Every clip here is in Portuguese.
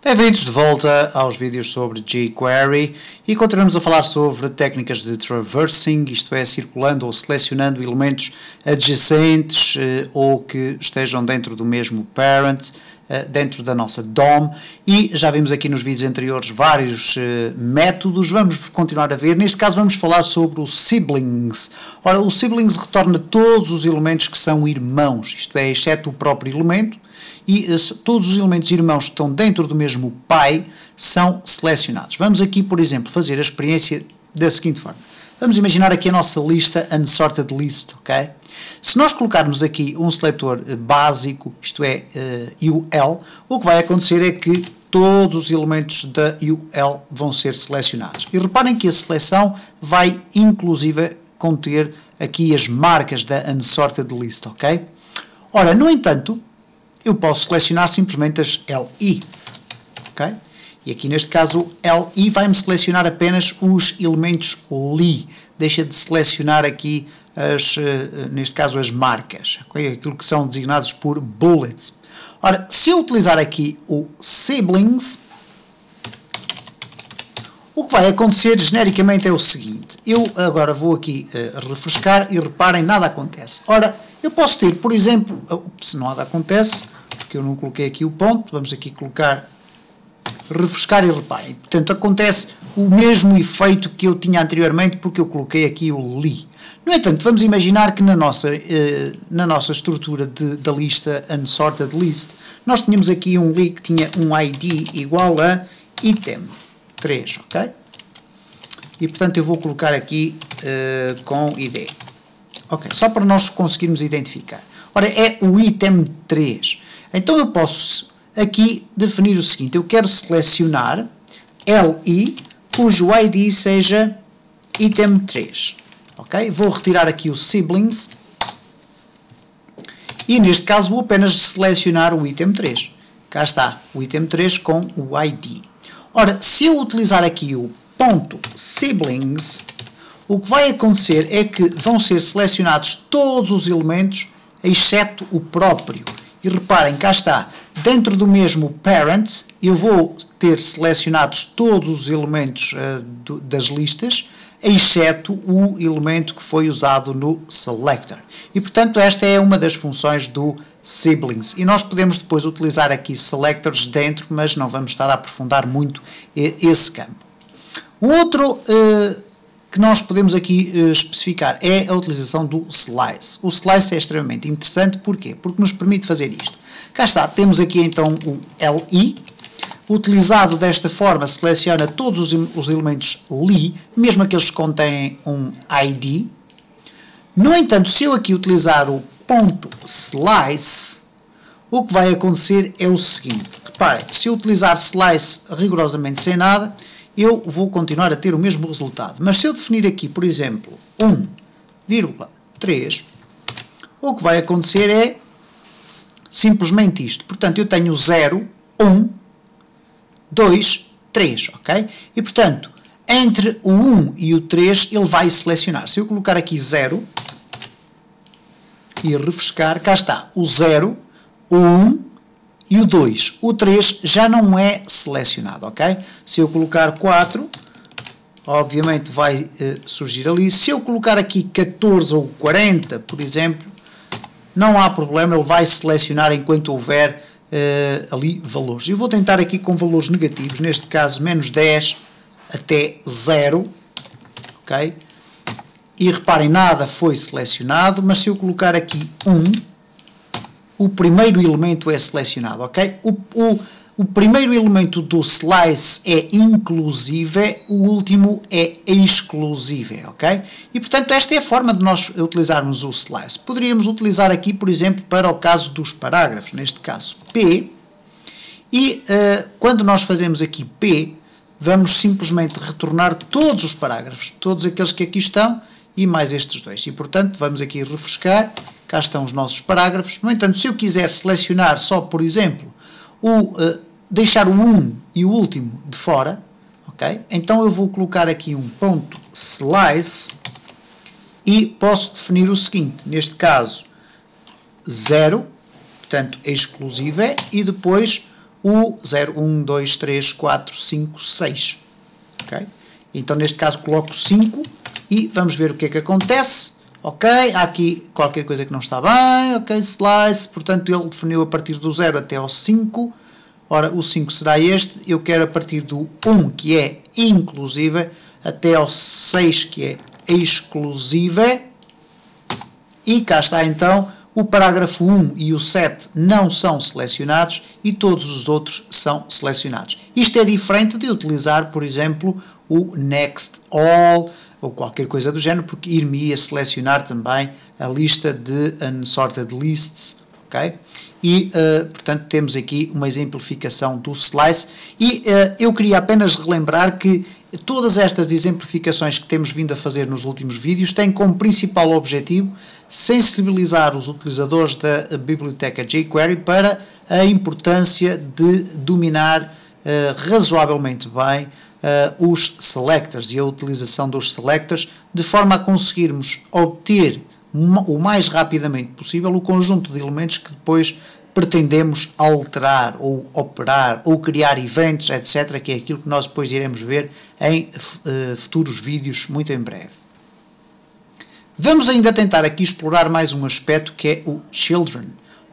Bem-vindos de volta aos vídeos sobre jQuery e continuamos a falar sobre técnicas de traversing, isto é, circulando ou selecionando elementos adjacentes ou que estejam dentro do mesmo parent, dentro da nossa DOM, e já vimos aqui nos vídeos anteriores vários métodos, vamos continuar a ver. Neste caso vamos falar sobre o siblings. Ora, o siblings retorna todos os elementos que são irmãos, isto é, exceto o próprio elemento, e todos os elementos irmãos que estão dentro do mesmo pai são selecionados. Vamos aqui, por exemplo, fazer a experiência da seguinte forma. Vamos imaginar aqui a nossa lista unsorted list, ok? Se nós colocarmos aqui um seletor básico, isto é, UL, o que vai acontecer é que todos os elementos da UL vão ser selecionados. E reparem que a seleção vai, inclusive, conter aqui as marcas da unsorted list, ok? Ora, no entanto, eu posso selecionar simplesmente as LI, ok? E aqui neste caso LI vai-me selecionar apenas os elementos LI, deixa de selecionar aqui neste caso as marcas, okay? Aquilo que são designados por bullets. Ora, se eu utilizar aqui o siblings, o que vai acontecer genericamente é o seguinte, eu agora vou aqui refrescar e reparem, nada acontece. Ora, eu posso ter, por exemplo, se nada acontece, porque eu não coloquei aqui o ponto, vamos aqui colocar, refrescar e reparem. Portanto, acontece o mesmo efeito que eu tinha anteriormente, porque eu coloquei aqui o li. No entanto, vamos imaginar que na nossa estrutura da lista unsorted list, nós tínhamos aqui um li que tinha um ID igual a item 3, ok? E, portanto, eu vou colocar aqui com ID. Ok, só para nós conseguirmos identificar. Ora, é o item 3. Então eu posso aqui definir o seguinte, eu quero selecionar LI cujo ID seja item 3. Ok? Vou retirar aqui o siblings e neste caso vou apenas selecionar o item 3. Cá está, o item 3 com o ID. Ora, se eu utilizar aqui o ponto siblings, o que vai acontecer é que vão ser selecionados todos os elementos, exceto o próprio. E reparem, cá está, dentro do mesmo parent, eu vou ter selecionados todos os elementos das listas, exceto o elemento que foi usado no selector. E, portanto, esta é uma das funções do siblings. E nós podemos depois utilizar aqui selectors dentro, mas não vamos estar a aprofundar muito esse campo. O outro que nós podemos aqui especificar é a utilização do slice. O slice é extremamente interessante, porquê? Porque nos permite fazer isto. Cá está, temos aqui então o LI, utilizado desta forma seleciona todos os elementos li, mesmo aqueles que contêm um ID. No entanto, se eu aqui utilizar o ponto slice, o que vai acontecer é o seguinte, reparem, se eu utilizar slice rigorosamente sem nada, eu vou continuar a ter o mesmo resultado. Mas se eu definir aqui, por exemplo, 1,3, o que vai acontecer é simplesmente isto. Portanto, eu tenho 0, 1, 2, 3, ok? E, portanto, entre o 1 e o 3, ele vai selecionar. Se eu colocar aqui 0 e refrescar, cá está, o 0, o 1, e o 2, o 3 já não é selecionado, ok? Se eu colocar 4, obviamente vai surgir ali. Se eu colocar aqui 14 ou 40, por exemplo, não há problema, ele vai selecionar enquanto houver ali valores. Eu vou tentar aqui com valores negativos, neste caso menos 10 até 0, ok? E reparem, nada foi selecionado, mas se eu colocar aqui 1, o primeiro elemento é selecionado, ok? O primeiro elemento do slice é inclusive, o último é exclusive, ok? E, portanto, esta é a forma de nós utilizarmos o slice. Poderíamos utilizar aqui, por exemplo, para o caso dos parágrafos, neste caso P, e quando nós fazemos aqui P, vamos simplesmente retornar todos os parágrafos, todos aqueles que aqui estão, e mais estes dois. E, portanto, vamos aqui refrescar. Cá estão os nossos parágrafos. No entanto, se eu quiser selecionar só, por exemplo, deixar o 1 e o último de fora, ok? Então eu vou colocar aqui um ponto slice e posso definir o seguinte, neste caso 0, portanto exclusive, e depois o 0, 1, 2, 3, 4, 5, 6. Okay? Então, neste caso, coloco 5 e vamos ver o que é que acontece. Ok, há aqui qualquer coisa que não está bem. Ok, slice, portanto, ele definiu a partir do 0 até ao 5. Ora, o 5 será este. Eu quero a partir do 1, que é inclusive, até ao 6, que é exclusive. E cá está, então, o parágrafo 1 e o 7 não são selecionados e todos os outros são selecionados. Isto é diferente de utilizar, por exemplo, o next all ou qualquer coisa do género, porque ir-me-ia selecionar também a lista de unsorted lists, ok? E, portanto, temos aqui uma exemplificação do slice e eu queria apenas relembrar que todas estas exemplificações que temos vindo a fazer nos últimos vídeos têm como principal objetivo sensibilizar os utilizadores da biblioteca jQuery para a importância de dominar razoavelmente bem os selectors e a utilização dos selectors, de forma a conseguirmos obter o mais rapidamente possível o conjunto de elementos que depois pretendemos alterar ou operar ou criar eventos, etc., que é aquilo que nós depois iremos ver em futuros vídeos muito em breve. Vamos ainda tentar aqui explorar mais um aspecto que é o children.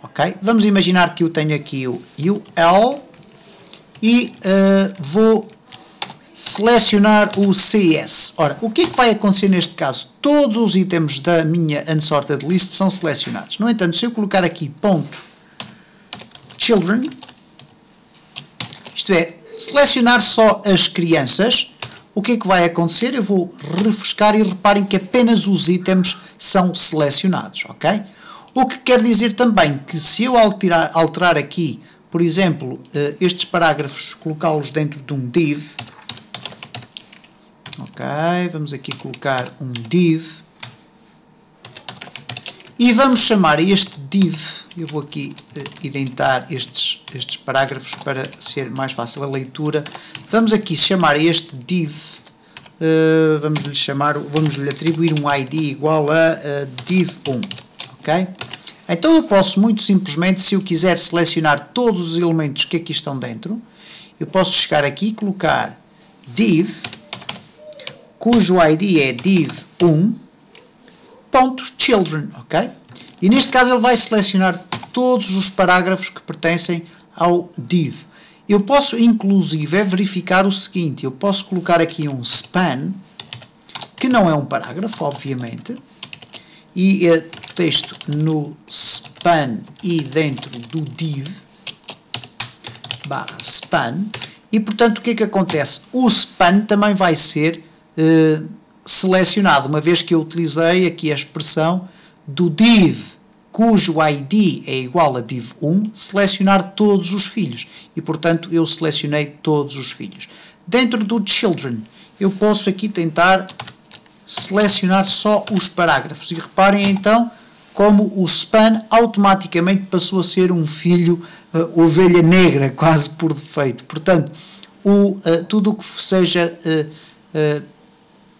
Okay? Vamos imaginar que eu tenho aqui o UL e vou selecionar o CS. Ora, o que é que vai acontecer neste caso? Todos os itens da minha unsorted list são selecionados. No entanto, se eu colocar aqui ponto children, isto é, selecionar só as crianças, o que é que vai acontecer? Eu vou refrescar e reparem que apenas os itens são selecionados, ok? O que quer dizer também que se eu alterar aqui, por exemplo, estes parágrafos, colocá-los dentro de um div, ok, vamos aqui colocar um div e vamos chamar este div, eu vou aqui identar estes parágrafos para ser mais fácil a leitura, vamos aqui chamar este div, vamos-lhe atribuir um ID igual a div1, ok? Então eu posso muito simplesmente, se eu quiser selecionar todos os elementos que aqui estão dentro, eu posso chegar aqui e colocar div, cujo ID é div1.children, ok? E neste caso ele vai selecionar todos os parágrafos que pertencem ao div. Eu posso inclusive verificar o seguinte, eu posso colocar aqui um span, que não é um parágrafo, obviamente, e texto no span e dentro do div barra span, e portanto o que é que acontece? O span também vai ser selecionado, uma vez que eu utilizei aqui a expressão do div cujo ID é igual a div1, selecionar todos os filhos, e portanto eu selecionei todos os filhos. Dentro do children eu posso aqui tentar selecionar só os parágrafos, e reparem então como o span automaticamente passou a ser um filho ovelha negra, quase por defeito. Portanto, tudo o que seja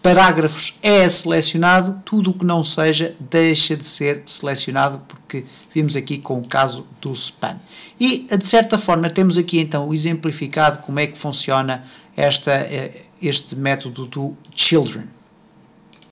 parágrafos é selecionado, tudo o que não seja deixa de ser selecionado, porque vimos aqui com o caso do span. E, de certa forma, temos aqui então exemplificado como é que funciona este método do children.